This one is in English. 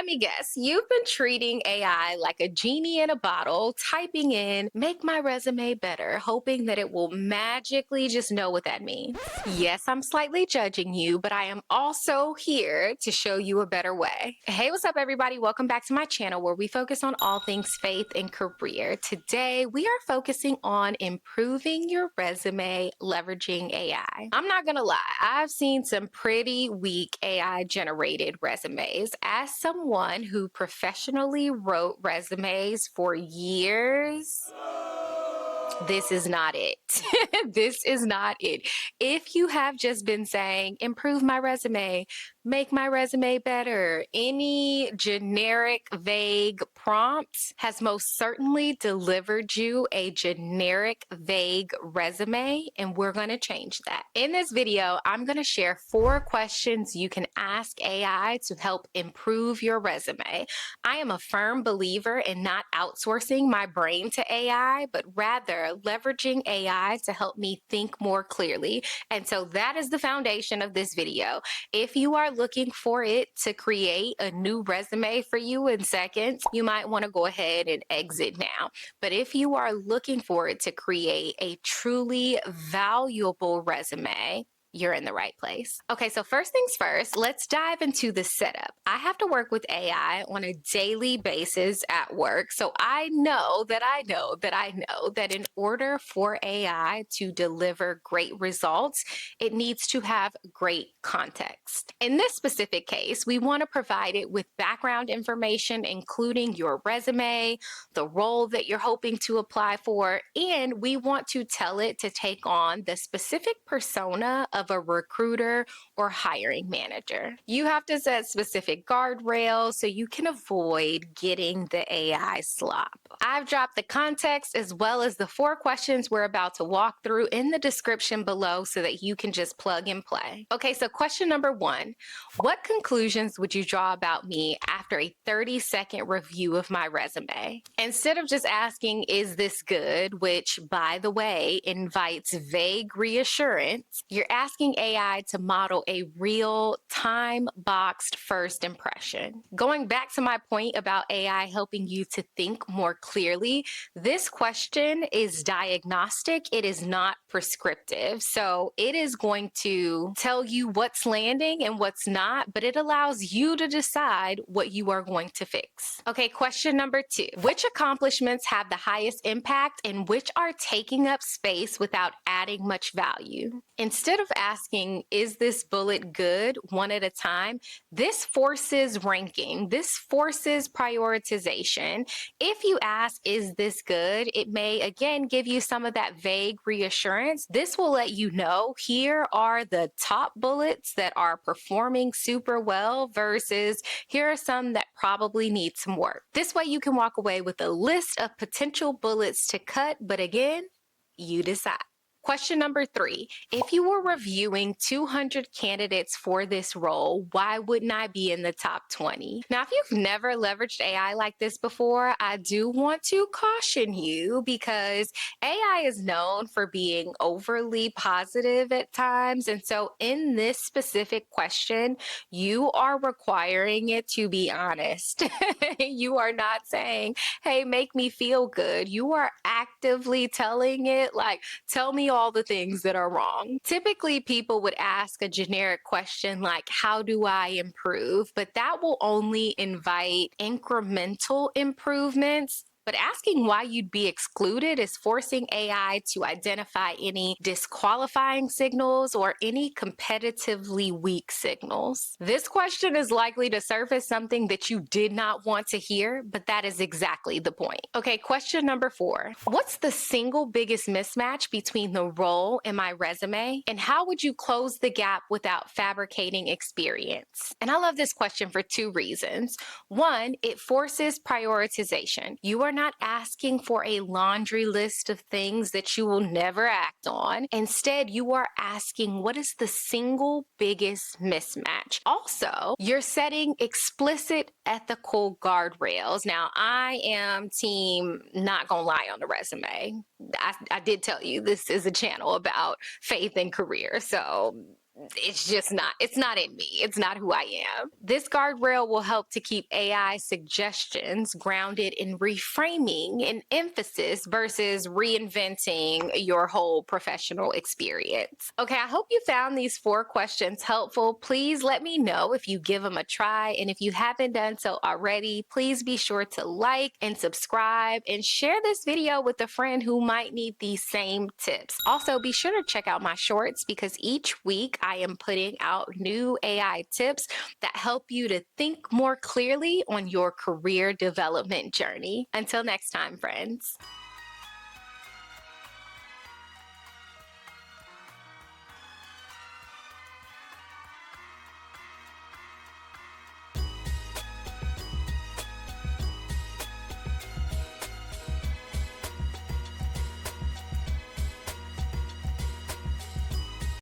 let me guess, you've been treating AI like a genie in a bottle, typing in, make my resume better, hoping that it will magically just know what that means. Yes, I'm slightly judging you, but I am also here to show you a better way. Hey, what's up, everybody? Welcome back to my channel where we focus on all things faith and career. Today, we are focusing on improving your resume leveraging AI. I'm not gonna lie, I've seen some pretty weak AI generated resumes. As someone who professionally wrote resumes for years, this is not it. This is not it. If you have just been saying, improve my resume, make my resume better, any generic, vague prompt has most certainly delivered you a generic, vague resume, and we're going to change that. In this video, I'm going to share 4 questions you can ask AI to help improve your resume. I am a firm believer in not outsourcing my brain to AI, but rather leveraging AI to help me think more clearly. And so that is the foundation of this video. If you are looking for it to create a new resume for you in seconds, you might want to go ahead and exit now. But if you are looking for it to create a truly valuable resume, you're in the right place. Okay, so first things first, let's dive into the setup. I have to work with AI on a daily basis at work. So I know that in order for AI to deliver great results, it needs to have great context. In this specific case, we want to provide it with background information, including your resume, the role that you're hoping to apply for, and we want to tell it to take on the specific persona of a recruiter or hiring manager. You have to set specific guardrails so you can avoid getting the AI slop. I've dropped the context as well as the 4 questions we're about to walk through in the description below so that you can just plug and play. Okay, so question number 1, what conclusions would you draw about me after a 30-second review of my resume? Instead of just asking, is this good, which by the way invites vague reassurance, you're asking AI to model a real time-boxed first impression. Going back to my point about AI helping you to think more clearly, this question is diagnostic. It is not prescriptive. So it is going to tell you what's landing and what's not, but it allows you to decide what you are going to fix. Okay, question number 2. Which accomplishments have the highest impact and which are taking up space without adding much value? Instead of asking, is this bullet good, one at a time, this forces ranking. This forces prioritization. If you ask, is this good, it may again give you some of that vague reassurance. This will let you know here are the top bullets that are performing super well versus here are some that probably need some work. This way you can walk away with a list of potential bullets to cut, but again, you decide. Question number 3, if you were reviewing 200 candidates for this role, why wouldn't I be in the top 20? Now, if you've never leveraged AI like this before, I do want to caution you because AI is known for being overly positive at times. And so in this specific question, you are requiring it to be honest. You are not saying, hey, make me feel good. You are actively telling it, like, tell me all the things that are wrong. Typically, people would ask a generic question like, how do I improve? But that will only invite incremental improvements. But asking why you'd be excluded is forcing AI to identify any disqualifying signals or any competitively weak signals. This question is likely to surface something that you did not want to hear, but that is exactly the point. Okay, question number 4. What's the single biggest mismatch between the role and my resume? And how would you close the gap without fabricating experience? And I love this question for 2 reasons. 1, it forces prioritization. You are not asking for a laundry list of things that you will never act on. Instead, you are asking, what is the single biggest mismatch? Also, you're setting explicit ethical guardrails. Now, I am team not gonna lie on the resume. I did tell you this is a channel about faith and career. So it's not in me. It's not who I am. This guardrail will help to keep AI suggestions grounded in reframing and emphasis versus reinventing your whole professional experience. Okay, I hope you found these 4 questions helpful. Please let me know if you give them a try. And if you haven't done so already, please be sure to like and subscribe and share this video with a friend who might need these same tips. Also, be sure to check out my shorts because each week I am putting out new AI tips that help you to think more clearly on your career development journey. Until next time, friends.